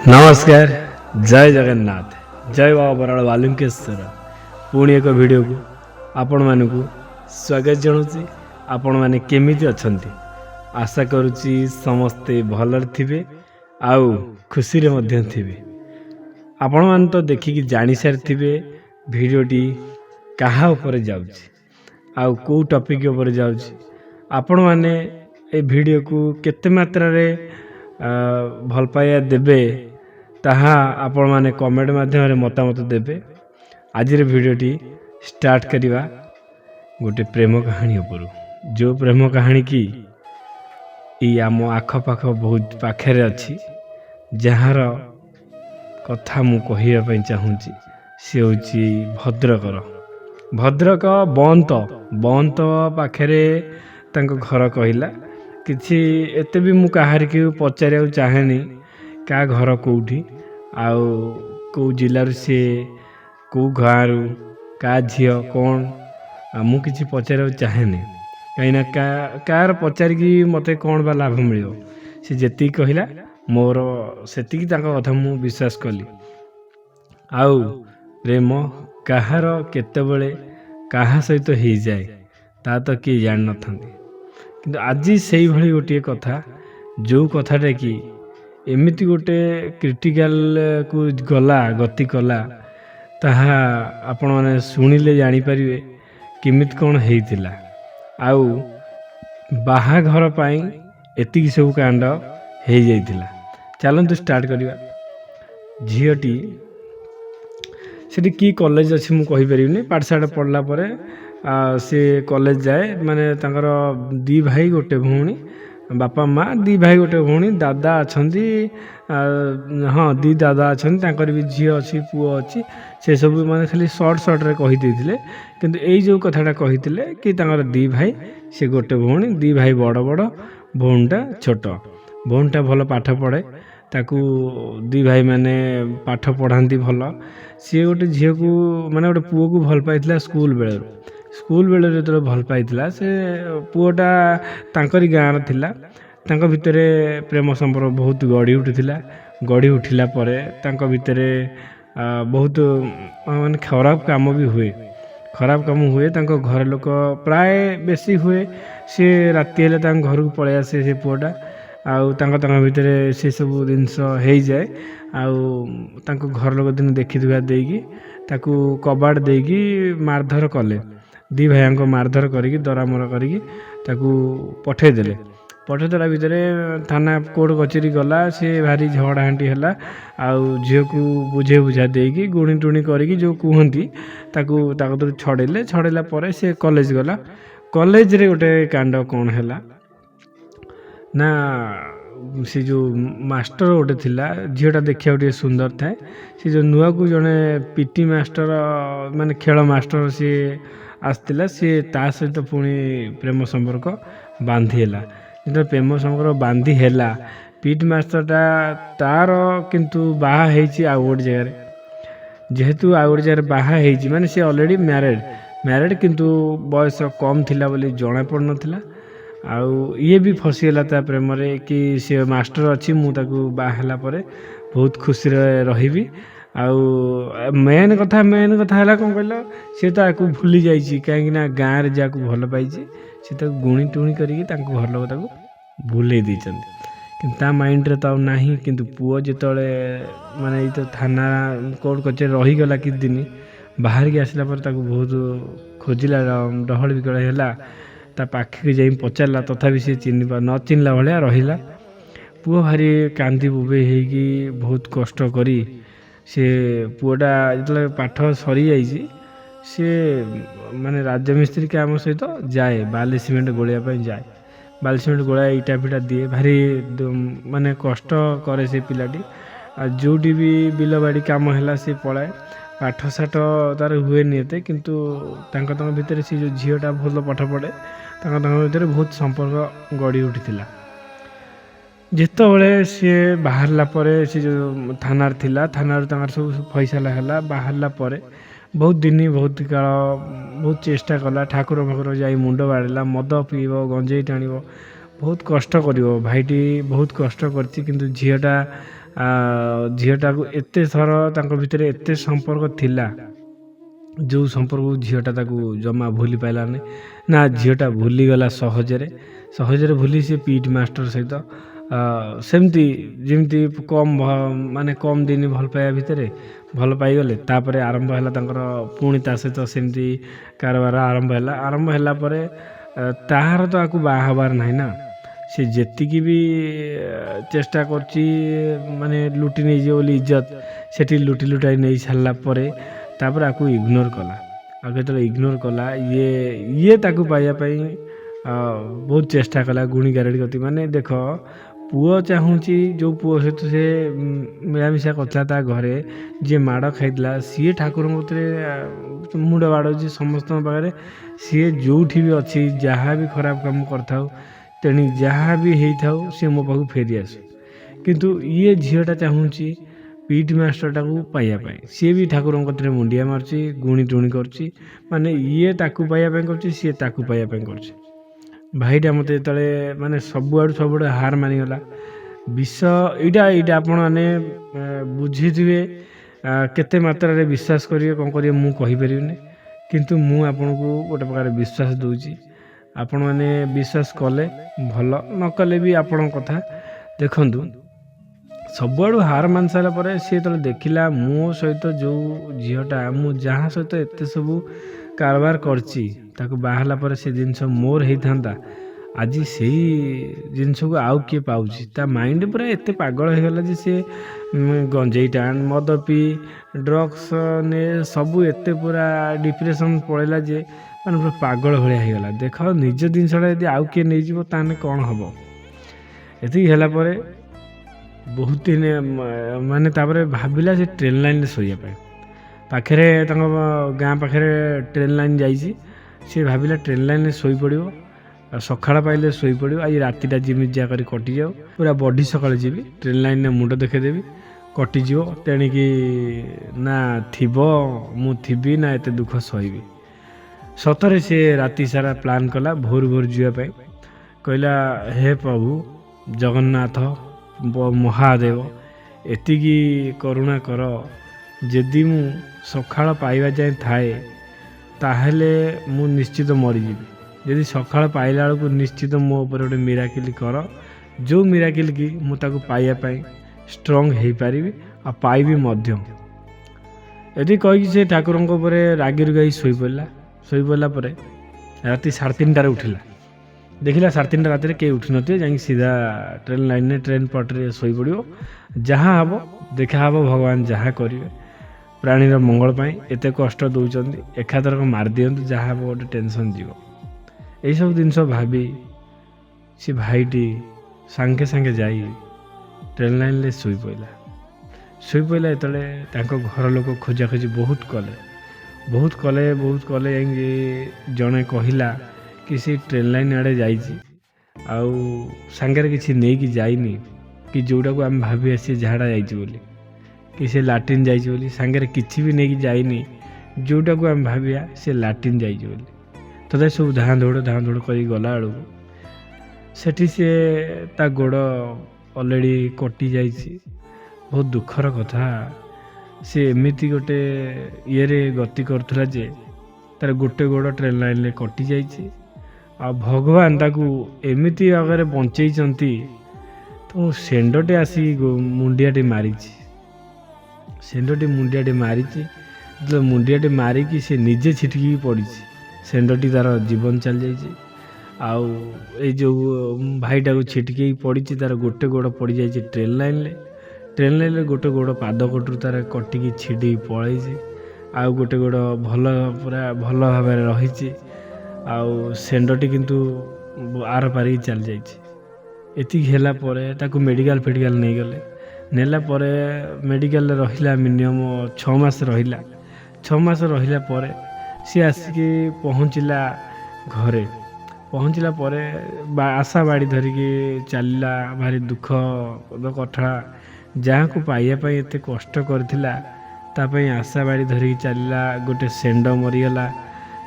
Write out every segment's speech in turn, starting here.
नमस्कार जय जगन्नाथ जय बाबा बराड़ बालुकेश्वर पुणी एक वीडियो को आपण मानक स्वागत जनाऊँगी। आपण मैंने केमिति अछंती आशा करुच्ची समस्ते भलर थिबे आउ खुशी रे मध्य थिबे। आपण मान तो देखिकी जानी सारिथिबे वीडियोटी कहा ऊपर जाउची आउ को टॉपिक ऊपर जाउची। आपण माने ए वीडियो को केते मात्रा रे भल पाइया देबे ताहा आपण माने कमेंट माध्यम मतामत देबे। आज वीडियोटी स्टार्ट करिवा गोटे प्रेम कहानी ऊपर जो प्रेम कहानी की आम आखपाख बहुत पाखे अच्छी जार कथा मु कहवाई चाहूँगी सी हूँ भद्रकर भद्रक बंत पाखे घर कहला किसी एते भी मु कहार की पचार चाहेनी क्या घर कौटी आउ कौ जिलूर सी कौ गाँव क्या झी कौन मु किसी पचार चाहेनी कहीं कार पचारिकी मत कौन बा लाभ मिल सी जी कहला मोर से कथा मु विश्वास कली। आउ प्रेम कहार केतबेले कहा सहित हो जाए ता तो किए जान न था कि आज से भाई गोटे कथा जो कथाटा कि एमती गोटे क्रिटिकाल को गला गति कला ताहा आपण मैंने शुणिले जानीपर केमिति कौन होता आउ बाहाघर पाई एतिक सब कांड हो जाइथिला। चलतु स्टार्ट करिया। झीटी से कि कॉलेज अच्छी मुझे कहीपरि पाठशाला पढ़ला परे से कॉलेज जाए माने तांकर दी भाई गोटे भौणी बापा माँ दी भाई गोटे भौणी दादा अच्छी हाँ दी दादा अच्छा भी झी अच्छी पुओ अच्छी से सब मैंने खाली सर्ट रे कही देथिले किंतु एई जो कथाटा कहिथिले कि तांकर दी भाई से गोटे भौणी दी भाई बड़ बड़ भौणीटा छोट भौणीटा भल पाठ पढ़े ताकू दी भाई मैंने पाठ पढ़ाती भल सी गोटे झील को माने गोटे पुओ को भल पाई स्कूल बेले जो भल पाई से पुओटा तांकरी गाँव थिला तांको भितरे प्रेम संपर्क बहुत गढ़ी उठिला परे तांको भितरे बहुत माने खराब काम भी हुए तांको घर लोक प्राय बेसी हुए सी राति हेले तांको घर को पळै आसे से पुओटा आउ तांको भितरे से सब जिनस हो जाए आउ तांको घर लोक दिन देखी दुखा देकी ताकू कबाड़ देकी मारधर कले दी भाई को मारधर करी दरामर करी पठेदेले पठेदेला भितर थाना कोर्ट कचेरी गला सी भारी झगड़ा हाँटी है आउ झील को बुझे बुझा देकी गुणी टुणी करी जो कहती ताकू छड़ेले छड़ेला परे से कॉलेज गला कॉलेज रे गोटे कांड कौन है ना से जो मास्टर गोटे थिला झीटा देखा गोटे सुंदर थाए से जो नुआ को जड़े पीटी मास्टर माने खेल मास्टर सी आसला सी ता सहित पुणी प्रेम संपर्क बांधीला जो प्रेम संपर्क बांधी है पीटी मास्टरटा तार किंतु बाहा होती आउ गोटे जगह जेहेतु आउ गोटे जगह बाहा होती माने सी ऑलरेडी मैरिड किंतु बयस कम थिला बोली जना पड़ नाला आउ ये भी फसीगला ता प्रेम रे कि सी मास्टर अच्छी मुझे बाहला परे बहुत खुशी रही आउ मेन कथा है कौन कहल सी तो भूली जाइए कहीं गाँव में जहाँ भल पाई सी गुणी टुणी करके घर लोग भूल कि माइंड रे तो ना कि पुओ जो माने तो थाना कोर्ट कचेरी रहीगला कि दिन बाहर की आसला बहुत खोजिला डहल विकल है ता पाखे जाई पचारा तथापि सी न चिन्हला भाया रहा पुओ भारी कांदी बुबे होगी बहुत कष्ट करी से पुओटा जो पाठ सरी जाइए सी माने राजमिस्त्री काम सहित जाए बाली सीमेंट गोलिया जाए बाली सीमेंट गोला इटा फिटा दिए भारी माने कष्ट करे से पिलाटी जोटी भी बिल बाड़ी काम है सी पलाए पाठ साठ तार हुए निते किंतु भितर से जो झीटा भल पाठ पढ़े भितर बहुत संपर्क गढ़ी उठी जितेबाला सी बाहरला परे सी जो थानार थिला थानार सब फैसला है बाहरला परे बहुत दिन बहुत काल बहुत चेष्टा कला ठाकुर फाकुर जाई मुंड बाड़ेला मद पीब गंजेई टाण बहुत कष्ट कर भाईटी बहुत कष्ट कर झीटा ଝିଅଟାକୁ ଏତେ ଥର ତାଙ୍କ ଭିତରେ ଏତେ ସମ୍ପର୍କ ଥିଲା, ଯେଉଁ ସମ୍ପର୍କକୁ ଝିଅଟା ତାକୁ ଜମା ଭୁଲି ପାଇଲାନି। ନା ଝିଅଟା ଭୁଲିଗଲା ସହଜରେ ଭୁଲି ସେ ପିଟି ମାଷ୍ଟର ସହିତ ସେମିତି ଯେମିତି ମାନେ କମ୍ ଦିନ ଭଲ ପାଇବା ଭିତରେ ଭଲ ପାଇଗଲେ। ତାପରେ ଆରମ୍ଭ ହେଲା ତାଙ୍କର ପୁଣି ତା ସହିତ ସେମିତି କାରବାର ଆରମ୍ଭ ହେଲା ପରେ ତାହାର ତ ଆକୁ ବାହା ହେବାର ନାହିଁ ନା। ସେ ଯେତିକି ବି ଚେଷ୍ଟା କରୁଛି ମାନେ ଲୁଟି ନେଇଯିବ ବୋଲି ଇଜ୍ଜତ, ସେଠି ଲୁଟାଇ ନେଇ ସାରିଲା ପରେ ତାପରେ ଆକୁ ଇଗ୍ନୋର କଲା। ଆଉ ଯେତେବେଳେ ଇଗ୍ନୋର କଲା ଇଏ ତାକୁ ପାଇବା ପାଇଁ ବହୁତ ଚେଷ୍ଟା କଲା ଗୁଣି ଗାରେଡ଼ି କତି। ମାନେ ଦେଖ, ପୁଅ ଚାହୁଁଛି ଯେଉଁ ପୁଅ ସହିତ ସେ ମିଳାମିଶା କରିଥିଲା ତା ଘରେ, ଯିଏ ମାଡ଼ ଖାଇଥିଲା, ସିଏ ଠାକୁରଙ୍କ କତିରେ ମୁଣ୍ଡ ବାଡ଼ଉଛି ସମସ୍ତଙ୍କ ପାଖରେ। ସିଏ ଯେଉଁଠି ବି ଅଛି, ଯାହା ବି ଖରାପ କାମ କରିଥାଉ, ତେଣୁ ଯାହା ବି ହେଇଥାଉ, ସିଏ ମୋ ପାଖକୁ ଫେରି ଆସୁ। କିନ୍ତୁ ଇଏ ଝିଅଟା ଚାହୁଁଛି ପିଟି ମାଷ୍ଟରଟାକୁ ପାଇବା ପାଇଁ। ସିଏ ବି ଠାକୁରଙ୍କ କତିରେ ମୁଣ୍ଡିଆ ମାରୁଛି, ଗୁଣି ଟୁଣି କରୁଛି। ମାନେ ଇଏ ତାକୁ ପାଇବା ପାଇଁ କରୁଛି, ସିଏ ତାକୁ ପାଇବା ପାଇଁ କରୁଛି। ଭାଇଟା ମୋତେ ଯେତେବେଳେ ମାନେ ସବୁଆଡ଼ୁ ହାର ମାନିଗଲା। ଏଇଟା ଆପଣମାନେ ବୁଝିଥିବେ କେତେ ମାତ୍ରାରେ ବିଶ୍ୱାସ କରିବେ କ'ଣ କରିବେ ମୁଁ କହିପାରିବିନି। କିନ୍ତୁ ମୁଁ ଆପଣଙ୍କୁ ଗୋଟେ ପ୍ରକାର ବିଶ୍ୱାସ ଦେଉଛି। ଆପଣମାନେ ବିଶ୍ୱାସ କଲେ ଭଲ, ନ କଲେ ବି ଆପଣଙ୍କ କଥା। ଦେଖନ୍ତୁ, ସବୁଆଡ଼ୁ ହାର ମାନି ସାରିଲା ପରେ ସିଏ ଯେତେବେଳେ ଦେଖିଲା ମୋ ସହିତ ଯେଉଁ ଝିଅଟା, ମୁଁ ଯାହା ସହିତ ଏତେ ସବୁ କାରବାର କରିଛି, ତାକୁ ବାହା ହେଲା ପରେ ସେ ଜିନିଷ ମୋର ହେଇଥାନ୍ତା, ଆଜି ସେଇ ଜିନିଷକୁ ଆଉ କିଏ ପାଉଛି। ତା ମାଇଣ୍ଡ ପୁରା ଏତେ ପାଗଳ ହେଇଗଲା ଯେ ସେ ଗଞ୍ଜେଇ ଟାଣ, ମଦ ପିଇ, ଡ୍ରଗ୍ସ ନେ, ସବୁ ଏତେ ପୁରା ଡିପ୍ରେସନ୍ ପଳେଇଲା ଯେ ମାନେ ପୁରା ପାଗଳ ଭଳିଆ ହେଇଗଲା। ଦେଖ, ନିଜ ଜିନିଷଟା ଯଦି ଆଉ କିଏ ନେଇଯିବ ତାହେଲେ କ'ଣ ହେବ। ଏତିକି ହେଲା ପରେ ବହୁତ ଦିନ ମାନେ ତାପରେ ଭାବିଲା ସେ ଟ୍ରେନ୍ ଲାଇନ୍ରେ ଶୋଇବା ପାଇଁ। ପାଖରେ ତାଙ୍କ ଗାଁ ପାଖରେ ଟ୍ରେନ୍ ଲାଇନ୍ ଯାଇଛି। ସେ ଭାବିଲା ଟ୍ରେନ୍ ଲାଇନ୍ରେ ଶୋଇପଡ଼ିବ, ଆଉ ସକାଳ ପାଇଲେ ଶୋଇପଡ଼ିବ। ଆଜି ରାତିଟା ଯେମିତି ଯାହା କରି କଟିଯାଉ, ପୁରା ବଡ଼ି ସକାଳେ ଯିବି, ଟ୍ରେନ୍ ଲାଇନ୍ରେ ମୁଣ୍ଡ ଦେଖେଇଦେବି, କଟିଯିବ। ତେଣିକି ନା ମୁଁ ଥିବି ନା ଏତେ ଦୁଃଖ ସହିବି। ସତରେ ସେ ରାତି ସାରା ପ୍ଲାନ୍ କଲା ଭୋରୁ ଯିବା ପାଇଁ। କହିଲା, ହେ ପ୍ରଭୁ ଜଗନ୍ନାଥ ମହାଦେବ, ଏତିକି କରୁଣା କର, ଯଦି ମୁଁ ସକାଳ ପାଇବା ଯାଏଁ ଥାଏ ତାହେଲେ ମୁଁ ନିଶ୍ଚିତ ମରିଯିବି। ଯଦି ସକାଳ ପାଇଲା ବେଳକୁ ନିଶ୍ଚିତ ମୋ ଉପରେ ଗୋଟେ ମିରାକିଲ୍ କର, ଯେଉଁ ମିରାକିଲ୍ କି ମୁଁ ତାକୁ ପାଇବା ପାଇଁ ଷ୍ଟ୍ରଙ୍ଗ ହେଇପାରିବି ଆଉ ପାଇବି ମଧ୍ୟ। ଏଠି କହିକି ସେ ଠାକୁରଙ୍କ ଉପରେ ରାଗି ଶୋଇପଡ଼ିଲା ପରେ ରାତି 3:30ରେ ଉଠିଲା। ଦେଖିଲା 3:30 ରାତିରେ କେହି ଉଠିନଥିବେ, ଯାଇକି ସିଧା ଟ୍ରେନ୍ ଲାଇନ୍ରେ ଟ୍ରେନ୍ ପଟରେ ଶୋଇପଡ଼ିବ। ଯାହା ହେବ ଦେଖାହେବ, ଭଗବାନ ଯାହା କରିବେ ପ୍ରାଣୀର ମଙ୍ଗଳ ପାଇଁ। ଏତେ କଷ୍ଟ ଦେଉଛନ୍ତି, ଏକାଥରକ ମାରିଦିଅନ୍ତୁ, ଯାହା ହେବ ଗୋଟେ ଟେନସନ୍ ଯିବ। ଏଇସବୁ ଜିନିଷ ଭାବି ସେ ଭାଇଟି ସାଙ୍ଗେ ଯାଇ ଟ୍ରେନ୍ ଲାଇନ୍ରେ ଶୋଇପଡ଼ିଲା। ଯେତେବେଳେ ତାଙ୍କ ଘର ଲୋକ ଖୋଜାଖୋଜି ବହୁତ କଲେ ଯାଇକି ଜଣେ କହିଲା କି ସେ ଟ୍ରେନ୍ ଲାଇନ୍ ଆଡ଼େ ଯାଇଛି, ଆଉ ସାଙ୍ଗରେ କିଛି ନେଇକି ଯାଇନି, କି ଯେଉଁଟାକୁ ଆମେ ଭାବି ଆସିଛେ ଝାଡ଼ା ଯାଇଛି ବୋଲି, କି ସେ ଲାଟ୍ରିନ୍ ଯାଇଛି ବୋଲି, ସାଙ୍ଗରେ କିଛି ବି ନେଇକି ଯାଇନି ଯେଉଁଟାକୁ ଆମେ ଭାବିବା ସେ ଲାଟ୍ରିନ୍ ଯାଇଛି ବୋଲି। ତଥାପି ସବୁ ଧାଁ ଦୌଡ଼ କରିକି ଗଲାବେଳକୁ ସେଠି ସିଏ ତା ଗୋଡ଼ ଅଲରେଡ଼ି କଟି ଯାଇଛି। ବହୁତ ଦୁଃଖର କଥା। ସେ ଏମିତି ଗୋଟେ ଇଏରେ ଗତି କରୁଥିଲା ଯେ ତାର ଗୋଟେ ଗୋଡ଼ ଟ୍ରେନ୍ ଲାଇନ୍ରେ କଟି ଯାଇଛି। ଆଉ ଭଗବାନ ତାକୁ ଏମିତି ଭାବରେ ବଞ୍ଚେଇଛନ୍ତି, ତ ଷେଣ୍ଢଟେ ଆସି ମୁଣ୍ଡିଆଟେ ମାରିଛି। ଯେତେବେଳେ ମୁଣ୍ଡିଆଟେ ମାରିକି ସେ ନିଜେ ଛିଟିକି ପଡ଼ିଛି, ଷେଣ୍ଢଟି ତାର ଜୀବନ ଚାଲିଯାଇଛି। ଆଉ ଏଇ ଯେଉଁ ଭାଇଟାକୁ ଛିଟିକି ପଡ଼ିଛି, ତାର ଗୋଟେ ଗୋଡ଼ ପଡ଼ିଯାଇଛି ଟ୍ରେନ୍ ଲାଇନ୍ରେ ଗୋଟେ ଗୋଡ଼ ପାଦ କଟରୁ ତାର କଟିକି ଛିଡ଼ିକି ପଳେଇଛି, ଆଉ ଗୋଟେ ଗୋଡ଼ ପୁରା ଭଲ ଭାବରେ ରହିଛି। ଆଉ ଷେଣ୍ଢଟି କିନ୍ତୁ ଆର ପାରିକି ଚାଲିଯାଇଛି। ଏତିକି ହେଲା ପରେ ତାକୁ ମେଡ଼ିକାଲ ନେଲା ପରେ ମେଡ଼ିକାଲରେ ରହିଲା ମିନିମମ୍ 6 ମାସ ରହିଲା। 6 ମାସ ରହିଲା ପରେ ସିଏ ଆସିକି ପହଞ୍ଚିଲା ଘରେ। ପହଞ୍ଚିଲା ପରେ ଆଶା ବାଡ଼ି ଧରିକି ଚାଲିଲା, ଭାରି ଦୁଃଖ କଥା। ଯାହାକୁ ପାଇବା ପାଇଁ ଏତେ କଷ୍ଟ କରିଥିଲା, ତା ପାଇଁ ଆଶା ବାଡ଼ି ଧରିକି ଚାଲିଲା। ଗୋଟେ ଷେଣ୍ଢ ମରିଗଲା।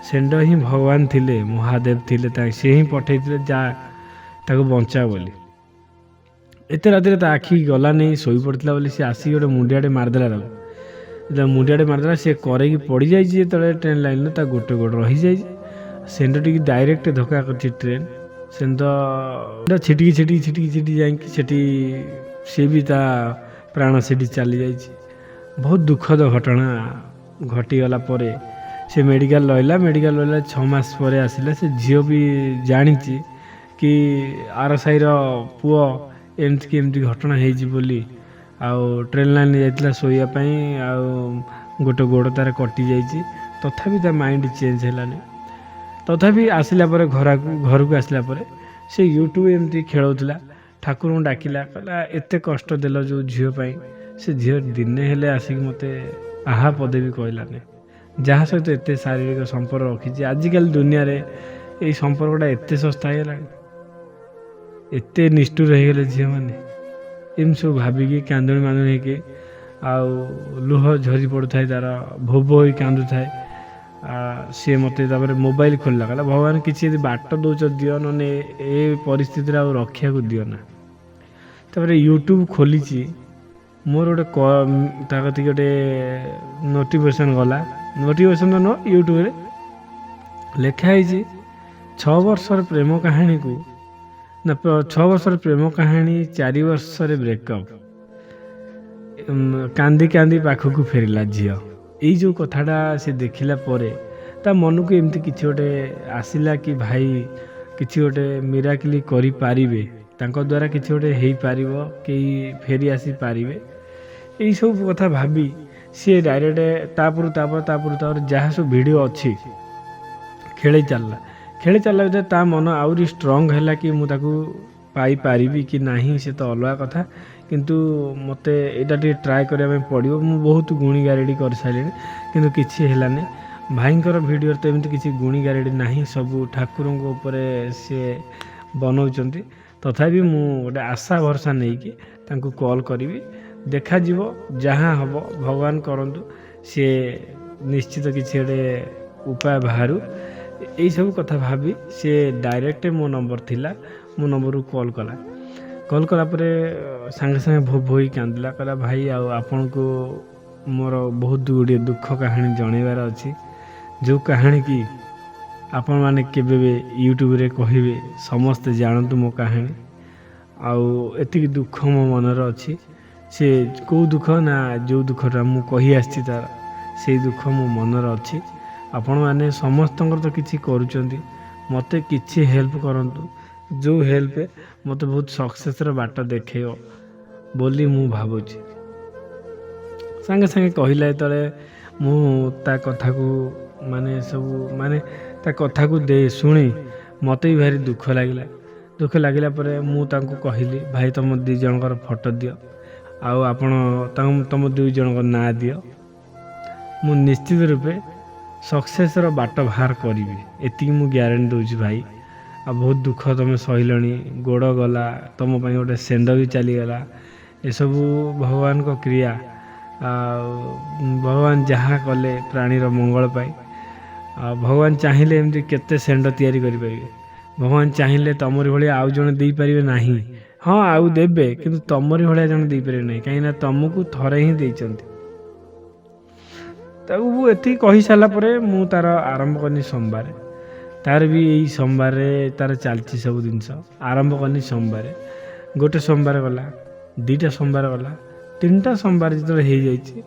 ଷେଣ୍ଢ ହିଁ ଭଗବାନ ଥିଲେ, ମହାଦେବ ଥିଲେ, ସେ ହିଁ ପଠେଇଥିଲେ ଯା ତାକୁ ବଞ୍ଚା ବୋଲି। ଏତେ ରାତିରେ ତା ଆଖି ଗଲାନି, ଶୋଇପଡ଼ିଥିଲା ବୋଲି ସେ ଆସିକି ଗୋଟେ ମୁଣ୍ଡିଆଟେ ମାରିଦେଲା ତାକୁ। ଯେତେବେଳେ ମୁଣ୍ଡିଆଟେ ମାରିଦେଲା ସେ କରେଇକି ପଡ଼ିଯାଇଛି, ଯେତେବେଳେ ଟ୍ରେନ୍ ଲାଇନ୍ରେ ତା ଗୋଟେ ଗୋଡ଼ ରହିଯାଇଛି। ସେଣ୍ଟ ଟିକେ ଡାଇରେକ୍ଟ ଧକ୍କା କରିଛି ଟ୍ରେନ୍। ସେଣ୍ଟ ଛିଟିକି ଯାଇକି ସେଠି ସିଏ ବି ତା ପ୍ରାଣ ସେଠି ଚାଲିଯାଇଛି। ବହୁତ ଦୁଃଖଦ ଘଟଣା ଘଟିଗଲା ପରେ ସେ ମେଡ଼ିକାଲ ରହିଲା। 6 ମାସ ପରେ ଆସିଲା। ସେ ଝିଅ ବି ଜାଣିଛି କି ଆର ସାହିର ପୁଅ ଏମିତି ଘଟଣା ହେଇଛି ବୋଲି। ଆଉ ଟ୍ରେନ୍ ଲାଇନ୍ରେ ଯାଇଥିଲା ଶୋଇବା ପାଇଁ, ଆଉ ଗୋଟେ ଗୋଡ଼ ତାର କଟିଯାଇଛି। ତଥାପି ତା ମାଇଣ୍ଡ ଚେଞ୍ଜ ହେଲାନି। ତଥାପି ଆସିଲା ପରେ ଘରକୁ ଆସିଲା ପରେ ସେ ୟୁଟ୍ୟୁବ୍ ଏମିତି ଖେଳଉଥିଲା, ଠାକୁରଙ୍କୁ ଡାକିଲା, କହିଲା ଏତେ କଷ୍ଟ ଦେଲ ଯେଉଁ ଝିଅ ପାଇଁ, ସେ ଝିଅ ଦିନେ ହେଲେ ଆସିକି ମୋତେ ଆହା ପଦେ ବି କହିଲାନି। ଯାହା ସହିତ ଏତେ ଶାରୀରିକ ସମ୍ପର୍କ ରଖିଛି। ଆଜିକାଲି ଦୁନିଆରେ ଏଇ ସମ୍ପର୍କଟା ଏତେ ଶସ୍ତା ହେଇଗଲାଣି, ଏତେ ନିଷ୍ଠୁର ହେଇଗଲେ ଝିଅମାନେ। ଏମିତି ସବୁ ଭାବିକି କାନ୍ଦୁଣି ମାନ୍ଦୁଣି ହେଇକି ଆଉ ଲୁହ ଝରି ପଡ଼ୁଥାଏ, ତାର ଭୋବ ହୋଇ କାନ୍ଦୁଥାଏ। ସିଏ ମୋତେ ତାପରେ ମୋବାଇଲ୍ ଖୋଲିଲା, କହିଲା ଭଗବାନ କିଛି ଯଦି ବାଟ ଦେଉଛ ଦିଅ, ନହେଲେ ଏ ପରିସ୍ଥିତିରେ ଆଉ ରଖିବାକୁ ଦିଅ ନା। ତାପରେ ୟୁଟ୍ୟୁବ୍ ଖୋଲିଛି, ମୋର ଗୋଟେ ତା କତିକି ଗୋଟେ ନୋଟିଫିକେସନ୍ ଗଲା। ନୋଟିଫିକେସନ୍ ତ ନୁହଁ, ୟୁଟ୍ୟୁବ୍ରେ ଲେଖା ହେଇଛି 6 ବର୍ଷର ପ୍ରେମ କାହାଣୀକୁ ନା 6 ବର୍ଷର ପ୍ରେମ କାହାଣୀ, 4 ବର୍ଷରେ ବ୍ରେକଅପ୍, କାନ୍ଦି କାନ୍ଦି ପାଖକୁ ଫେରିଲା ଝିଅ। ଏଇ ଯେଉଁ କଥାଟା ସେ ଦେଖିଲା ପରେ ତା ମନକୁ ଏମିତି କିଛି ଗୋଟେ ଆସିଲା କି ଭାଇ କିଛି ଗୋଟେ ମିରାକିଲି କରିପାରିବେ, ତାଙ୍କ ଦ୍ୱାରା କିଛି ଗୋଟେ ହେଇପାରିବ, କେହି ଫେରି ଆସିପାରିବେ। ଏଇସବୁ କଥା ଭାବି ସିଏ ଡାଇରେକ୍ଟ ତାପରେ ଯାହା ସବୁ ଭିଡ଼ିଓ ଅଛି ଖେଳି ଚାଲିଲା ଭିତରେ ତା ମନ ଆହୁରି ଷ୍ଟ୍ରଙ୍ଗ ହେଲା କି ମୁଁ ତାକୁ ପାଇପାରିବି କି ନାହିଁ, ସେ ତ ଅଲଗା କଥା, କିନ୍ତୁ ମୋତେ ଏଇଟା ଟିକେ ଟ୍ରାଏ କରିବା ପାଇଁ ପଡ଼ିବ। ମୁଁ ବହୁତ ଗୁଣି ଗାରେଡ଼ି କରିସାରିଲିଣି, କିନ୍ତୁ କିଛି ହେଲାନି। ଭାଇଙ୍କର ଭିଡ଼ିଓରେ ତ ଏମିତି କିଛି ଗୁଣି ଗାରେଡ଼ି ନାହିଁ, ସବୁ ଠାକୁରଙ୍କ ଉପରେ ସିଏ ବନଉଛନ୍ତି। ତଥାପି ମୁଁ ଗୋଟେ ଆଶା ଭରସା ନେଇକି ତାଙ୍କୁ କଲ୍ କରିବି, ଦେଖାଯିବ ଯାହା ହେବ ଭଗବାନ କରନ୍ତୁ, ସିଏ ନିଶ୍ଚିତ କିଛି ଗୋଟେ ଉପାୟ ବାହାରୁ। ଏଇସବୁ କଥା ଭାବି ସିଏ ଡାଇରେକ୍ଟ ମୋ ନମ୍ବର ଥିଲା, ମୋ ନମ୍ବରକୁ କଲ୍ କଲା ପରେ ସାଙ୍ଗେ ସାଙ୍ଗେ ଭୋ ହୋଇ କାନ୍ଦିଲା, କହିଲା ଭାଇ ଆଉ ଆପଣଙ୍କୁ ମୋର ବହୁତ ଗୁଡ଼ିଏ ଦୁଃଖ କାହାଣୀ ଜଣେଇବାର ଅଛି, ଯେଉଁ କାହାଣୀ କି ଆପଣମାନେ କେବେ ବି ୟୁଟ୍ୟୁବରେ କହିବେ, ସମସ୍ତେ ଜାଣନ୍ତୁ ମୋ କାହାଣୀ। ଆଉ ଏତିକି ଦୁଃଖ ମୋ ମନରେ ଅଛି। ସେ କେଉଁ ଦୁଃଖ ନା ଯେଉଁ ଦୁଃଖଟା ମୁଁ କହି ଆସିଛି ତାର ସେଇ ଦୁଃଖ ମୋ ମନରେ ଅଛି। ଆପଣମାନେ ସମସ୍ତଙ୍କର ତ କିଛି କରୁଛନ୍ତି, ମୋତେ କିଛି ହେଲ୍ପ କରନ୍ତୁ, ଯେଉଁ ହେଲ୍ପ ମୋତେ ବହୁତ ସକ୍ସେସ୍ର ବାଟ ଦେଖେଇବ ବୋଲି ମୁଁ ଭାବୁଛି। ସାଙ୍ଗେ ସାଙ୍ଗେ କହିଲା ଯେତେବେଳେ ମୁଁ ତା କଥାକୁ ତା କଥାକୁ ଶୁଣି ମୋତେ ବି ଭାରି ଦୁଃଖ ଲାଗିଲା ପରେ ମୁଁ ତାଙ୍କୁ କହିଲି ଭାଇ ତୁମ 2 ଜଣଙ୍କର ଫଟୋ ଦିଅ, ଆଉ ଆପଣ ତୁମ 2 ଜଣଙ୍କ ନାଁ ଦିଅ, ମୁଁ ନିଶ୍ଚିତ ରୂପେ ସକ୍ସେସ୍ର ବାଟ ବାହାର କରିବି, ଏତିକି ମୁଁ ଗ୍ୟାରେଣ୍ଟି ଦେଉଛି ଭାଇ। ଆଉ ବହୁତ ଦୁଃଖ ତୁମେ ସହିଲଣି, ଗୋଡ଼ ଗଲା, ତୁମ ପାଇଁ ଗୋଟେ ସେଣ୍ଡ ବି ଚାଲିଗଲା, ଏସବୁ ଭଗବାନଙ୍କ କ୍ରିୟା। ଆଉ ଭଗବାନ ଯାହା କଲେ ପ୍ରାଣୀର ମଙ୍ଗଳ ପାଇଁ, ଆଉ ଭଗବାନ ଚାହିଁଲେ ଏମିତି କେତେ ସେଣ୍ଡ ତିଆରି କରିପାରିବେ। ଭଗବାନ ଚାହିଁଲେ ତମରି ଭଳିଆ ଆଉ ଜଣେ ଦେଇପାରିବେ ନାହିଁ, ହଁ ଆଉ ଦେବେ, କିନ୍ତୁ ତମରି ଭଳିଆ ଜଣେ ଦେଇପାରିବେ ନାହିଁ, କାହିଁକିନା ତମକୁ ଥରେ ହିଁ ଦେଇଛନ୍ତି। ତାକୁ ଏତିକି କହିସାରିଲା ପରେ ମୁଁ ତାର ଆରମ୍ଭ କଲି ସୋମବାର। ତାର ବି ଏଇ ସୋମବାରରେ ତାର ଚାଲିଛି ସବୁ ଜିନିଷ। ଆରମ୍ଭ କଲି ସୋମବାର, ଗୋଟେ ସୋମବାର ଗଲା, 2ଟା ସୋମବାର ଗଲା, 3ଟା ସୋମବାର ଯେତେବେଳେ ହେଇଯାଇଛି,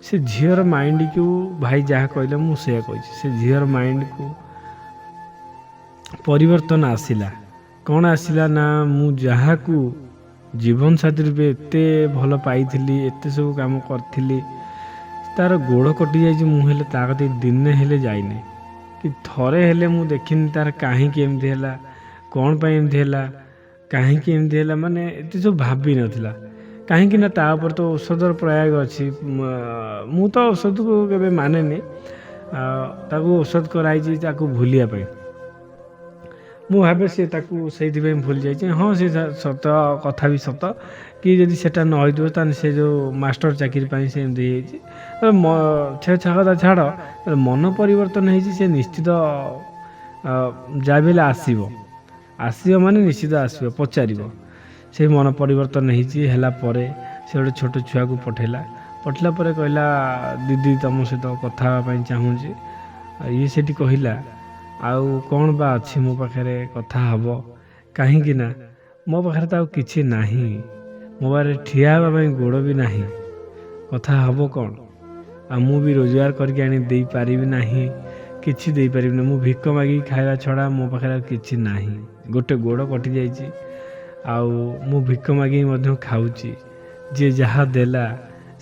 ସେ ଝିଅର ମାଇଣ୍ଡକୁ ଭାଇ ଯାହା କହିଲେ ମୁଁ ସେଇଆ କହିଛି, ସେ ଝିଅର ମାଇଣ୍ଡକୁ ପରିବର୍ତ୍ତନ ଆସିଲା। କ'ଣ ଆସିଲା ନା ମୁଁ ଯାହାକୁ ଜୀବନସାଥୀ ରୂପେ ଏତେ ଭଲ ପାଇଥିଲି, ଏତେ ସବୁ କାମ କରିଥିଲି, ତାର ଗୋଡ଼ କଟିଯାଇଛି, ମୁଁ ହେଲେ ତା କତିକି ଦିନେ ହେଲେ ଯାଇନି କି ଥରେ ହେଲେ ମୁଁ ଦେଖିନି ତାର କାହିଁକି ଏମିତି ହେଲା, କ'ଣ ପାଇଁ ଏମିତି ହେଲା, କାହିଁକି ଏମିତି ହେଲା, ମାନେ ଏତେ ସବୁ ଭାବିନଥିଲା। କାହିଁକି ନା ତା ଉପରେ ତ ଔଷଧର ପ୍ରୟୋଗ ଅଛି। ମୁଁ ତ ଔଷଧକୁ କେବେ ମାନେନି, ତାକୁ ଔଷଧ କରାହେଇଛି ତାକୁ ଭୁଲିବା ପାଇଁ। ମୁଁ ଭାବେ ସେ ତାକୁ ସେଇଥିପାଇଁ ଭୁଲି ଯାଇଛି। ହଁ ସେ ସତ କଥା ବି ସତ କି ଯଦି ସେଟା ନ ହେଇଥିବ ତାହେଲେ ସେ ଯେଉଁ ମାଷ୍ଟର ଚାକିରି ପାଇଁ ସେ ଏମିତି ହେଇଯାଇଛି। ଛାଡ଼, ମନ ପରିବର୍ତ୍ତନ ହେଇଛି, ସେ ନିଶ୍ଚିତ ଯାହା ବି ହେଲେ ଆସିବ ମାନେ ନିଶ୍ଚିତ ଆସିବ, ପଚାରିବ। ସେ ମନ ପରିବର୍ତ୍ତନ ହେଇଛି ହେଲା ପରେ ସେ ଗୋଟେ ଛୋଟ ଛୁଆକୁ ପଠେଇଲା ପରେ କହିଲା ଦିଦି ତୁମ ସହିତ କଥା ହେବା ପାଇଁ ଚାହୁଁଛି। ଇଏ ସେଠି କହିଲା ଆଉ କ'ଣ ବା ଅଛି ମୋ ପାଖରେ କଥା ହେବ, କାହିଁକି ନା ମୋ ପାଖରେ ତ ଆଉ କିଛି ନାହିଁ, ମୋ ପାଖରେ ଠିଆ ହେବା ପାଇଁ ଗୋଡ଼ ବି ନାହିଁ, କଥା ହେବ କ'ଣ? ଆଉ ମୁଁ ବି ରୋଜଗାର କରିକି ଆଣି ଦେଇପାରିବି ନାହିଁ, କିଛି ଦେଇପାରିବିନି, ମୁଁ ଭିକ ମାଗିକି ଖାଇବା ଛଡ଼ା ମୋ ପାଖରେ ଆଉ କିଛି ନାହିଁ। ଗୋଟେ ଗୋଡ଼ କଟିଯାଇଛି, ଆଉ ମୁଁ ଭିକ ମାଗିକି ମଧ୍ୟ ଖାଉଛି, ଯିଏ ଯାହା ଦେଲା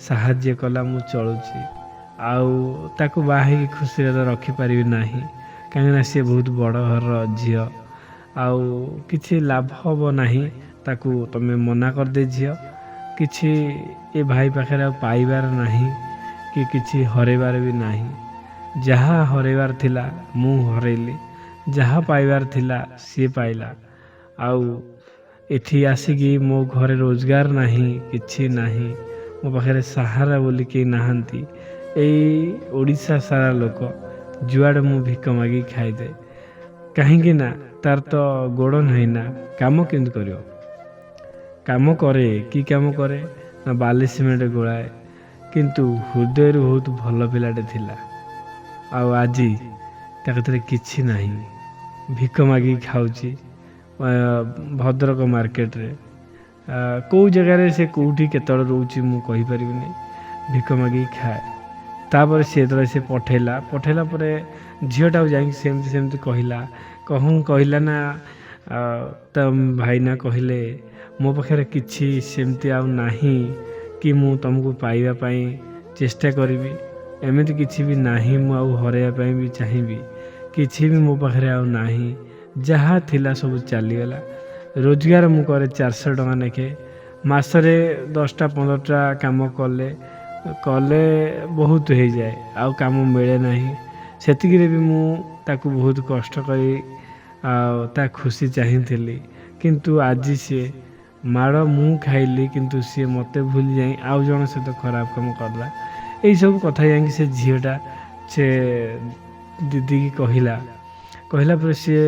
ସାହାଯ୍ୟ କଲା ମୁଁ ଚଳୁଛି। ଆଉ ତାକୁ ବାହା ହେଇକି ଖୁସିରେ ତ ରଖିପାରିବି ନାହିଁ, କାହିଁକିନା ସିଏ ବହୁତ ବଡ଼ ଘରର ଝିଅ, ଆଉ କିଛି ଲାଭ ହେବ ନାହିଁ। ତାକୁ ତମେ ମନା କରିଦେ ଝିଅ, କିଛି ଏ ଭାଇ ପାଖରେ ଆଉ ପାଇବାର ନାହିଁ କି କିଛି ହରେଇବାର ବି ନାହିଁ। ଯାହା ହରେଇବାର ଥିଲା ମୁଁ ହରେଇଲି, ଯାହା ପାଇବାର ଥିଲା ସିଏ ପାଇଲା। ଆଉ ଏଠି ଆସିକି ମୋ ଘରେ ରୋଜଗାର ନାହିଁ, କିଛି ନାହିଁ, ମୋ ପାଖରେ ସାହାରା ବୋଲି କେହି ନାହାନ୍ତି। ଏଇ ଓଡ଼ିଶା ସାରା ଲୋକ ଯୁଆଡ଼େ ମୁଁ ଭିକ ମାଗିକି ଖାଇଦେ, କାହିଁକି ନା ତାର ତ ଗୋଡ଼ ନାହିଁ ନା, କାମ କେମିତି କରିବ? କାମ କରେ, କି କାମ କରେ ନା ବାଲି ସିମେଣ୍ଟ ଗୋଳାଏ, କିନ୍ତୁ ହୃଦୟରୁ ବହୁତ ଭଲ ପିଲାଟେ ଥିଲା। ଆଉ ଆଜି ତା କତିରେ କିଛି ନାହିଁ, ଭିକ ମାଗିକି ଖାଉଛି ଭଦ୍ରକ ମାର୍କେଟରେ। କେଉଁ ଜାଗାରେ ସେ କେଉଁଠି କେତେବେଳେ ରହୁଛି ମୁଁ କହିପାରିବିନି, ଭିକ ମାଗିକି ଖାଏ। ତାପରେ ସେ ଯେତେବେଳେ ସେ ପଠେଇଲା ପରେ ଝିଅଟାକୁ ଯାଇକି ସେମିତି କହିଲା ନା ତା ଭାଇନା କହିଲେ ମୋ ପାଖରେ କିଛି ସେମିତି ଆଉ ନାହିଁ କି ମୁଁ ତୁମକୁ ପାଇବା ପାଇଁ ଚେଷ୍ଟା କରିବି, ଏମିତି କିଛି ବି ନାହିଁ, ମୁଁ ଆଉ ହରାଇବା ପାଇଁ ବି ଚାହିଁବି, କିଛି ବି ମୋ ପାଖରେ ଆଉ ନାହିଁ, ଯାହା ଥିଲା ସବୁ ଚାଲିଗଲା। ରୋଜଗାର ମୁଁ କରେ 400 ଟଙ୍କା ଲେଖେ, ମାସରେ 10ଟା 15ଟା କାମ କଲେ ବହୁତ ହେଇଯାଏ, ଆଉ କାମ ମିଳେ ନାହିଁ। ସେତିକିରେ ବି ମୁଁ ତାକୁ ବହୁତ କଷ୍ଟ କରି ଆଉ ତା ଖୁସି ଚାହିଁଥିଲି, କିନ୍ତୁ ଆଜି ସିଏ ମାଡ଼ ମୁଁ ଖାଇଲି, କିନ୍ତୁ ସିଏ ମୋତେ ଭୁଲି ଯାଇ ଆଉ ଜଣ ସହିତ ଖରାପ କାମ କଲା। ଏଇସବୁ କଥା ଯାଇକି ସେ ଝିଅଟା ସେ ଦିଦିକି କହିଲା ପରେ ସିଏ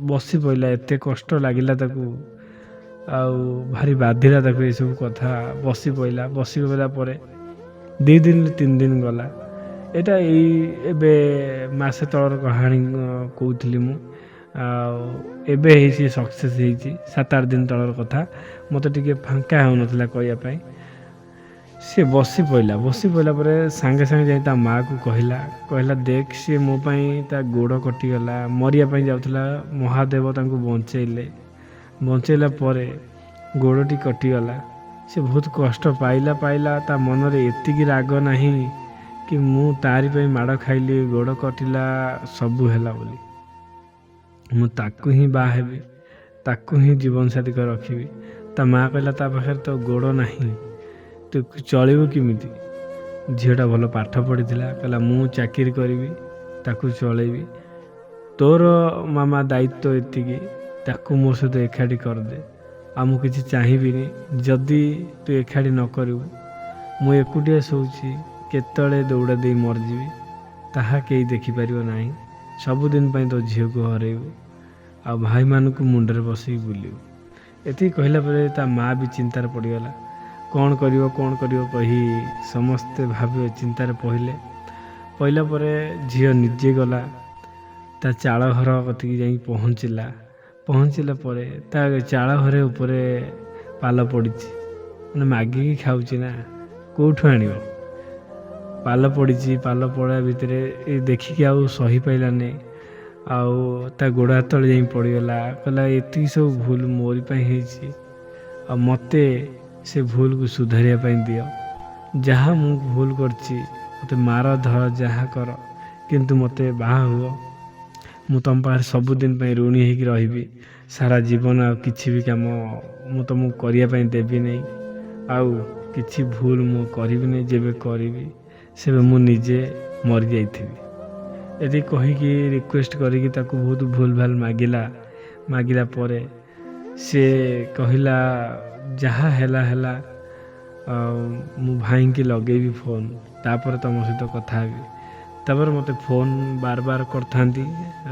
ବସି ପଡ଼ିଲା, ଏତେ କଷ୍ଟ ଲାଗିଲା ତାକୁ, ଆଉ ଭାରି ବାଧିଲା ତାକୁ ଏସବୁ କଥା। ବସି ପଡ଼ିଲା ପରେ 2 ଦିନ 3 ଦିନ ଗଲା। ଏଇଟା ଏବେ ମାସେ ତଳର କାହାଣୀ କହୁଥିଲି ମୁଁ। ଆଉ ଏବେ ହେଇଛି ସକ୍ସେସ୍ ହେଇଛି, 7-8 ଦିନ ତଳର କଥା, ମୋତେ ଟିକେ ଫାଙ୍କା ହେଉନଥିଲା କହିବା ପାଇଁ। ସେ ବସି ପଡ଼ିଲା ପରେ ସାଙ୍ଗେ ଯାଇ ତା ମାଆକୁ କହିଲା ଦେଖ, ସିଏ ମୋ ପାଇଁ ତା ଗୋଡ଼ କଟିଗଲା, ମରିବା ପାଇଁ ଯାଉଥିଲା, ମହାଦେବ ତାଙ୍କୁ ବଞ୍ଚେଇଲା ପରେ ଗୋଡ଼ଟି କଟିଗଲା। ସେ ବହୁତ କଷ୍ଟ ପାଇଲା, ତା ମନରେ ଏତିକି ରାଗ ନାହିଁ କି ମୁଁ ତାରି ପାଇଁ ମାଡ଼ ଖାଇଲି, ଗୋଡ଼ କଟିଲା, ସବୁ ହେଲା ବୋଲି ମୁଁ ତାକୁ ହିଁ ବାହା ହେବି, ତାକୁ ହିଁ ଜୀବନସାଥୀ କରି ରଖିବି। ତା ମାଆ କହିଲା ତା ପାଖରେ ତ ଗୋଡ଼ ନାହିଁ, ତୁ ଚଳିବୁ କେମିତି? ଝିଅଟା ଭଲ ପାଠ ପଢ଼ିଥିଲା, କହିଲା ମୁଁ ଚାକିରି କରିବି, ତାକୁ ଚଳେଇବି, ତୋର ମାମା ଦାୟିତ୍ୱ ଏତିକି, ତାକୁ ମୋ ସହିତ ଏକାଠି କରିଦେ, ଆଉ ମୁଁ କିଛି ଚାହିଁବିନି। ଯଦି ତୁ ଏକାଠି ନ କରିବୁ, ମୁଁ ଏକୁଟିଆ ଶୋଉଛି, କେତେବେଳେ ଦୌଡ଼ା ଦେଇ ମରିଯିବି, ତାହା କେହି ଦେଖିପାରିବ ନାହିଁ। ସବୁଦିନ ପାଇଁ ତୋ ଝିଅକୁ ହରେଇବୁ, ଆଉ ଭାଇମାନଙ୍କୁ ମୁଣ୍ଡରେ ବସେଇ ବୁଲିବୁ। ଏତିକି କହିଲା ପରେ ତା ମାଆ ବି ଚିନ୍ତାରେ ପଡ଼ିଗଲା, କ'ଣ କରିବ କହି ସମସ୍ତେ ଚିନ୍ତାରେ ପଡ଼ିଲା ପରେ ଝିଅ ନିଜେ ଗଲା, ତା ଚାଳ ଘର କତିକି ଯାଇ ପହଞ୍ଚିଲା ପରେ ତା ଚାଳ ଘର ଉପରେ ପାଲ ପଡ଼ିଛି, ମାନେ ମାଗିକି ଖାଉଛି ନା, କେଉଁଠୁ ଆଣିବ? ପାଲ ପଡ଼ିଛି, ପାଲ ପଡ଼ିବା ଭିତରେ ଦେଖିକି ଆଉ ସହିପାରିଲାନି, ଆଉ ତା ଗୋଡ଼ ହାତ ତଳେ ଯାଇ ପଡ଼ିଗଲା। କହିଲା ଏତିକି ସବୁ ଭୁଲ ମୋରି ପାଇଁ ହେଇଛି, ଆଉ ମୋତେ ସେ ଭୁଲକୁ ସୁଧାରିବା ପାଇଁ ଦିଅ। ଯାହା ମୁଁ ଭୁଲ କରିଛି ମୋତେ ମାର ଧର ଯାହା କର, କିନ୍ତୁ ମୋତେ ବାହା ହୁଅ, ମୁଁ ତୁମ ପାଖରେ ସବୁଦିନ ପାଇଁ ଋଣୀ ହେଇକି ରହିବି, ସାରା ଜୀବନ ଆଉ କିଛି ବି କାମ ମୁଁ ତୁମକୁ କରିବା ପାଇଁ ଦେବି ନାହିଁ, ଆଉ କିଛି ଭୁଲ ମୁଁ କରିବିନି, ଯେବେ କରିବି ସେବେ ମୁଁ ନିଜେ ମରିଯାଇଥିବି। ଏତିକି କହିକି ରିକ୍ୱେଷ୍ଟ କରିକି ତାକୁ ବହୁତ ଭୁଲ ଭାଲ ମାଗିଲା ପରେ ସେ କହିଲା ଯାହା ହେଲା, ଆଉ ମୁଁ ଭାଇଙ୍କି ଲଗେଇବି ଫୋନ୍, ତାପରେ ତୁମ ସହିତ କଥା ହେବି। ତାପରେ ମୋତେ ଫୋନ୍ ବାର କରିଥାନ୍ତି,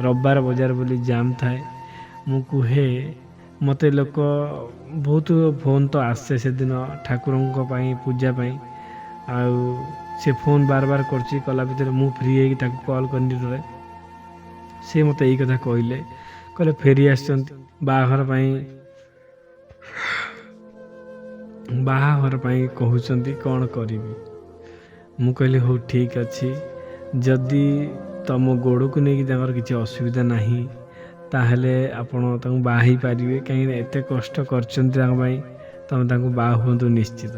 ରବିବାର ବଜାର ବୋଲି ଜାମ୍ ଥାଏ, ମୁଁ କୁହେ ମୋତେ ଲୋକ ବହୁତ ଫୋନ୍ ତ ଆସେ ସେଦିନ ଠାକୁରଙ୍କ ପାଇଁ ପୂଜା ପାଇଁ। ଆଉ ସେ ଫୋନ୍ ବାର ବାର କରୁଛି, କଲା ଭିତରେ ମୁଁ ଫ୍ରି ହେଇକି ତାକୁ କଲ୍ କରିନି ଥରେ। ସେ ମୋତେ ଏଇ କଥା କହିଲେ ଫେରି ଆସିଛନ୍ତି ବାହାଘର ପାଇଁ କହୁଛନ୍ତି, କ'ଣ କରିବି? ମୁଁ କହିଲି ହଉ ଠିକ୍ ଅଛି, ଯଦି ତୁମ ଗୋଡ଼କୁ ନେଇକି ତାଙ୍କର କିଛି ଅସୁବିଧା ନାହିଁ ତାହେଲେ ଆପଣ ତାଙ୍କୁ ବାହା ହେଇପାରିବେ। କାହିଁକିନା ଏତେ କଷ୍ଟ କରିଛନ୍ତି ତାଙ୍କ ପାଇଁ, ତୁମେ ତାଙ୍କୁ ବାହା ହୁଅନ୍ତୁ ନିଶ୍ଚିତ।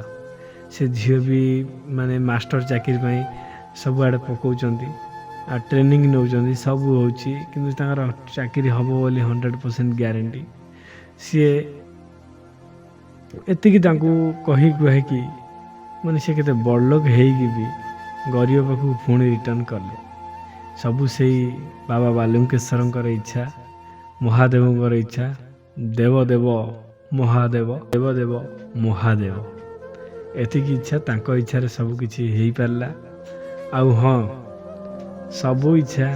ସେ ଝିଅ ବି ମାନେ ମାଷ୍ଟର ଚାକିରି ପାଇଁ ସବୁଆଡ଼େ ପକାଉଛନ୍ତି ଆଉ ଟ୍ରେନିଂ ନେଉଛନ୍ତି, ସବୁ ହେଉଛି, କିନ୍ତୁ ତାଙ୍କର ଚାକିରି ହେବ ବୋଲି 100% ଗ୍ୟାରେଣ୍ଟି। ସିଏ ଏତିକି ତାଙ୍କୁ କହିକି ମାନେ ସେ କେତେ ବଡ଼ଲୋକ ହେଇକି ବି ଗରିବ ପାଖକୁ ପୁଣି ରିଟର୍ଣ୍ଣ କଲେ। ସବୁ ସେଇ ବାବା ବାଲୁଙ୍କେଶ୍ୱରଙ୍କର ଇଚ୍ଛା, ମହାଦେବଙ୍କର ଇଚ୍ଛା। ଦେବ ମହାଦେବ ଏତିକି ଇଚ୍ଛା, ତାଙ୍କ ଇଚ୍ଛାରେ ସବୁ କିଛି ହେଇପାରିଲା। ଆଉ ହଁ, ସବୁ ଇଚ୍ଛା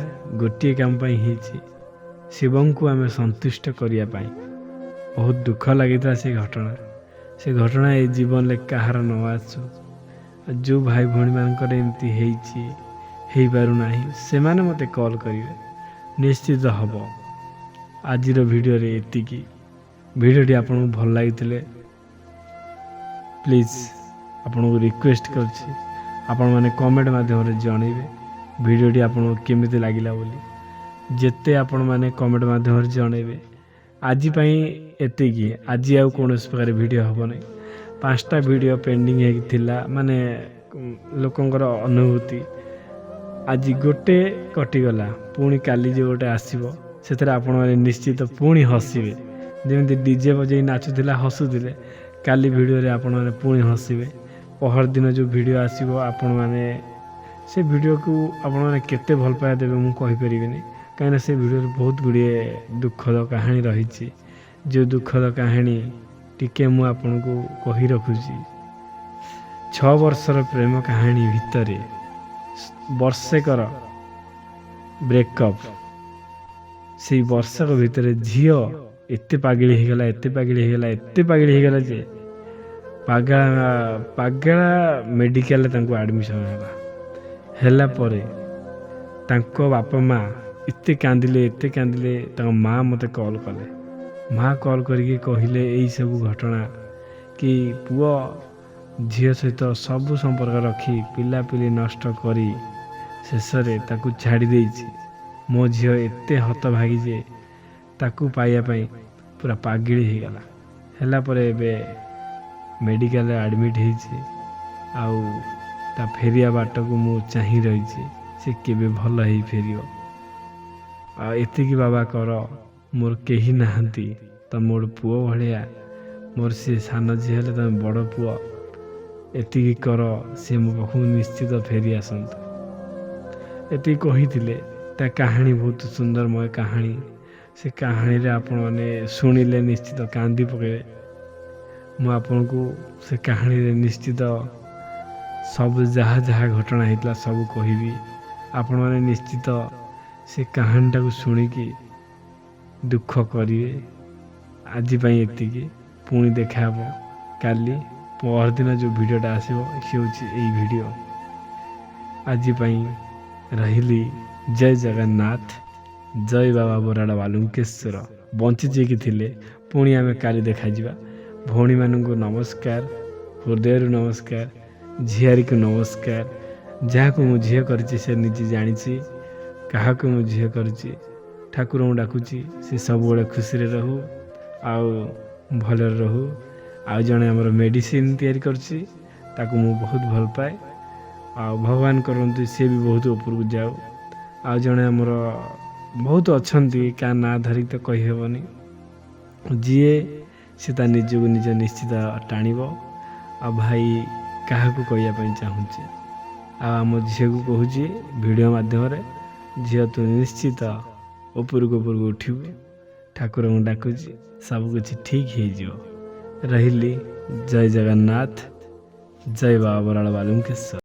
ଗୋଟିଏ କାମ ପାଇଁ ହେଇଛି, ଶିବଙ୍କୁ ଆମେ ସନ୍ତୁଷ୍ଟ କରିବା ପାଇଁ। ବହୁତ ଦୁଃଖ ଲାଗିଥିଲା ସେ ଘଟଣା ଏଇ ଜୀବନରେ କାହାର ନ ଆସୁ। ଯେଉଁ ଭାଇ ଭଉଣୀମାନଙ୍କର ଏମିତି ହେଇପାରୁନାହିଁ, ସେମାନେ ମୋତେ କଲ୍ କରିବେ, ନିଶ୍ଚିତ ହେବ। ଆଜିର ଭିଡ଼ିଓରେ ଏତିକି। ଭିଡ଼ିଓଟି ଆପଣଙ୍କୁ ଭଲ ଲାଗିଥିଲେ ପ୍ଲିଜ୍ ଆପଣଙ୍କୁ ରିକ୍ୱେଷ୍ଟ କରୁଛି, ଆପଣମାନେ କମେଣ୍ଟ ମାଧ୍ୟମରେ ଜଣାଇବେ ଭିଡ଼ିଓଟି ଆପଣଙ୍କୁ କେମିତି ଲାଗିଲା ବୋଲି। ଯେତେ ଆପଣମାନେ କମେଣ୍ଟ ମାଧ୍ୟମରେ ଜଣାଇବେ। ଆଜି ପାଇଁ ଏତିକି। ଆଜି ଆଉ କୌଣସି ପ୍ରକାର ଭିଡ଼ିଓ ହେବ ନାହିଁ। 5ଟା ଭିଡ଼ିଓ ପେଣ୍ଡିଂ ହେଇକି ଥିଲା, ମାନେ ଲୋକଙ୍କର ଅନୁଭୂତି। ଆଜି ଗୋଟେ କଟିଗଲା, ପୁଣି କାଲି ଯେଉଁ ଗୋଟେ ଆସିବ ସେଥିରେ ଆପଣମାନେ ନିଶ୍ଚିତ ପୁଣି ହସିବେ। ଯେମିତି DJ ବଜେଇ ନାଚୁଥିଲା, ହସୁଥିଲେ, କାଲି ଭିଡ଼ିଓରେ ଆପଣମାନେ ପୁଣି ହସିବେ। ପହରଦିନ ଯେଉଁ ଭିଡ଼ିଓ ଆସିବ, ଆପଣମାନେ ସେ ଭିଡ଼ିଓକୁ ଆପଣମାନେ କେତେ ଭଲ ପାଇବା ଦେବେ ମୁଁ କହିପାରିବିନି। କାହିଁକିନା ସେ ଭିଡ଼ିଓରେ ବହୁତ ଗୁଡ଼ିଏ ଦୁଃଖଦ କାହାଣୀ ରହିଛି। ଯେଉଁ ଦୁଃଖଦ କାହାଣୀ ଟିକେ ମୁଁ ଆପଣଙ୍କୁ କହି ରଖୁଛି। 6 ବର୍ଷର ପ୍ରେମ କାହାଣୀ ଭିତରେ ବର୍ଷେକର ବ୍ରେକଅପ୍। ସେଇ ବର୍ଷକ ଭିତରେ ଝିଅ ଏତେ ପାଗଳି ହେଇଗଲା ଯେ ପାଗଳା ମେଡ଼ିକାଲରେ ତାଙ୍କୁ ଆଡ଼ମିସନ୍ ହେଲା ପରେ ତାଙ୍କ ବାପା ମା ଏତେ କାନ୍ଦିଲେ, ତାଙ୍କ ମା ମୋତେ କଲ୍ କଲେ। ମା କଲ୍ କରିକି କହିଲେ ଏଇସବୁ ଘଟଣା କି ପୁଅ ଝିଅ ସହିତ ସବୁ ସମ୍ପର୍କ ରଖି ପିଲାପିଲି ନଷ୍ଟ କରି ଶେଷରେ ତାକୁ ଛାଡ଼ି ଦେଇଛି। ମୋ ଝିଅ ଏତେ ହତଭାଗୀ ଯେ ତାକୁ ପାଇବା ପାଇଁ ପୁରା ପାଗଳି ହେଇଗଲା। ହେଲା ପରେ ଏବେ ମେଡ଼ିକାଲରେ ଆଡ଼ମିଟ୍ ହେଇଛି। ଆଉ ତା ଫେରିବା ବାଟକୁ ମୁଁ ଚାହିଁ ରହିଛି, ସେ କେବେ ଭଲ ହେଇ ଫେରିବ। ଆଉ ଏତିକି ବାବା କର, ମୋର କେହି ନାହାନ୍ତି, ତମେ ଗୋଟେ ପୁଅ ଭଳିଆ, ମୋର ସେ ସାନ ଝିଅ ହେଲେ ତମେ ବଡ଼ ପୁଅ, ଏତିକି କର, ସେ ମୋ ପାଖକୁ ନିଶ୍ଚିତ ଫେରି ଆସନ୍ତୁ। ଏତିକି କହିଥିଲେ। ତା କାହାଣୀ ବହୁତ ସୁନ୍ଦରମୟ କାହାଣୀ। ସେ କାହାଣୀରେ ଆପଣମାନେ ଶୁଣିଲେ ନିଶ୍ଚିତ କାନ୍ଦି ପକାଇବେ। ମୁଁ ଆପଣଙ୍କୁ ସେ କାହାଣୀରେ ନିଶ୍ଚିତ ସବୁ ଯାହା ଘଟଣା ହେଇଥିଲା ସବୁ କହିବି। ଆପଣମାନେ ନିଶ୍ଚିତ ସେ କାହାଣୀଟାକୁ ଶୁଣିକି ଦୁଃଖ କରିବେ। ଆଜି ପାଇଁ ଏତିକି, ପୁଣି ଦେଖା ହେବ କାଲି। ପହରଦିନ ଯେଉଁ ଭିଡ଼ିଓଟା ଆସିବ ସେ ହେଉଛି ଏଇ ଭିଡ଼ିଓ। ଆଜି ପାଇଁ ରହିଲି। ଜୟ ଜଗନ୍ନାଥ, ଜୟ ବାବା ବରାଳ ବାଲୁଙ୍କେଶ୍ୱର। ବଞ୍ଚିଯାଇକି ଥିଲେ ପୁଣି ଆମେ କାଲି ଦେଖାଯିବା। ଭଉଣୀମାନଙ୍କୁ ନମସ୍କାର, ହୃଦୟରୁ ନମସ୍କାର, ଝିଆରୀକୁ ନମସ୍କାର। ଯାହାକୁ ମୁଁ ଝିଅ କରିଛି ସେ ନିଜେ ଜାଣିଛି, କାହାକୁ ମୁଁ ଝିଅ କରିଛି। ଠାକୁରଙ୍କୁ ଡାକୁଛି ସେ ସବୁବେଳେ ଖୁସିରେ ରହୁ ଆଉ ଭଲରେ ରହୁ। ଆଉ ଜଣେ ଆମର ମେଡ଼ିସିନ୍ ତିଆରି କରୁଛି, ତାକୁ ମୁଁ ବହୁତ ଭଲ ପାଏ। ଆଉ ଭଗବାନ କରନ୍ତୁ ସିଏ ବି ବହୁତ ଉପରକୁ ଯାଉ। ଆଉ ଜଣେ ଆମର ବହୁତ ଅଛନ୍ତି, କାହା ନାଁ ଧରିକି ତ କହିହେବନି, ଯିଏ ସେ ତା ନିଜକୁ ନିଜ ନିଶ୍ଚିତ ଟାଣିବ। ଆଉ ଭାଇ କାହାକୁ କହିବା ପାଇଁ ଚାହୁଁଛି, ଆଉ ଆମ ଝିଅକୁ କହୁଛି ଭିଡ଼ିଓ ମାଧ୍ୟମରେ, ଝିଅ ତୁ ନିଶ୍ଚିତ ଉପରକୁ ଉଠିବୁ। ଠାକୁରଙ୍କୁ ଡାକୁଛି, ସବୁକିଛି ଠିକ୍ ହେଇଯିବ। ରହିଲି। ଜୟ ଜଗନ୍ନାଥ, ଜୟ ବାବା ବରାଳ ବାଲୁଙ୍କେଶ୍ୱର।